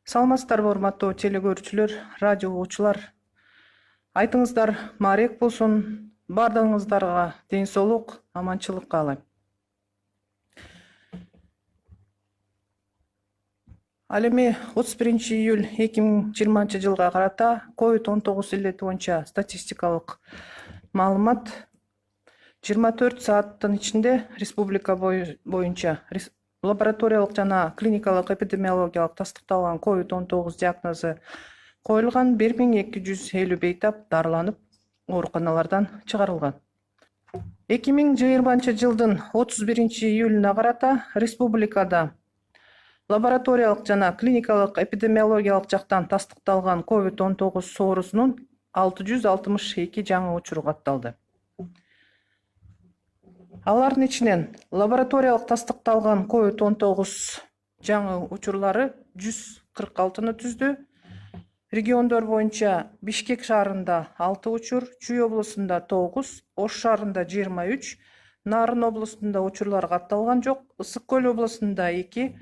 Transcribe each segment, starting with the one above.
Саламатсыздарбы урматтуу телекөрүүчүлөр, радио угуучулар. Айтыңыздар маарек болсун, баардыгыңыздарга ден соолук, аманчылык каалайм. Ал эми 31 июль 2020 жылга карата COVID-19 илдети боюнча статистикалык маалымат 24 сааттын ичинде республика боюнча лабораториялык жана клиникалык эпидемиологиялык тастыкталган COVID-19 диагнозу коюлган 1250 бейтап дарыланып, ооруканалардан чыгарылган. 2020 жылдын 31 июлуна карата республикада лабораториялык жана клиникалык эпидемиологиялык жактан тастыкталган COVID-19 соорусунун 662 жаңы учуру катталды. Алардын ичинен лабораториялык тастыкталган COVID-19 жаңы учурлары 146-ны түздү. Региондор боюнча Бишкек шаарында 6 учур, Чүй облусунда 9, Ош шаарында 23, Нарын облусунда учурлар катталган жок, Ысык Көл облусунда 2,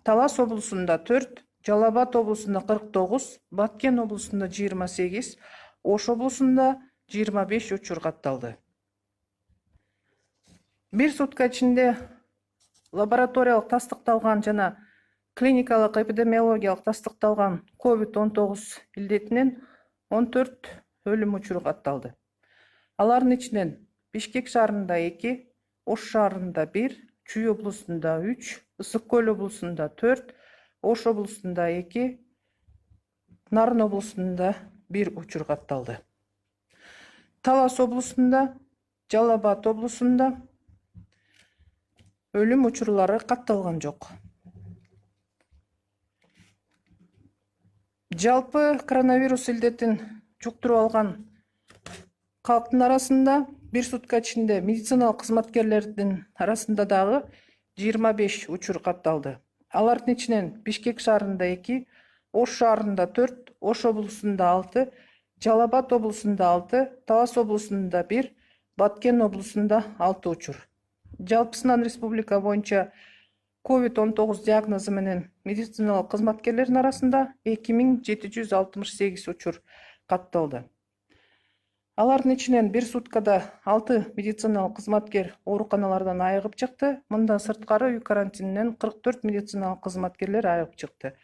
Талас облусунда 4, Жалал Абад облусунда 49, Баткен облусунда 28, Ош облусунда 25 учур катталды. Бир сутка ичинде лабораториялык тастыкталган жана клиникалык эпидемиологиялык тастыкталган COVID-19 илдетинен 14 өлүм учуру катталды. Алардын ичинен Бишкек шаарында 2, Ош шаарында 1, Чүй облусунда 3, Ысык Көл облусунда 4, Ош облусунда 2, Нарын облусунда 1 учур катталды. Талас облусунда, Жалал Абад облусунда өлүм учурлары катталган жок. Жалпы коронавирус илдетин жуктуруп алган калктын арасында бир сутка ичинде медициналык кызматкерлердин арасында дагы 25 учур катталды. Алардын ичинен Бишкек шаарында 2, Ош шаарында 4, Ош облусунда 6, Жалал Абад облусунда 6, Талас облусунда 1, Баткен облусунда 6 учур. Жалпысынан республика боюнча COVID-19 диагнозу менен медициналык кызматкерлердин арасында 2768 учур катталды. Алардын ичинен бир суткада 6 медициналык кызматкер ооруканалардан айыгып чыкты. Мындан сырткары үй карантининен 44 медициналык кызматкерлер айыгып чыкты.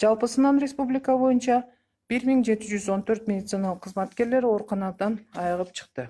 Жалпысынан республика боюнча 1714 медициналык кызматкерлер ооруканадан айыгып чыкты.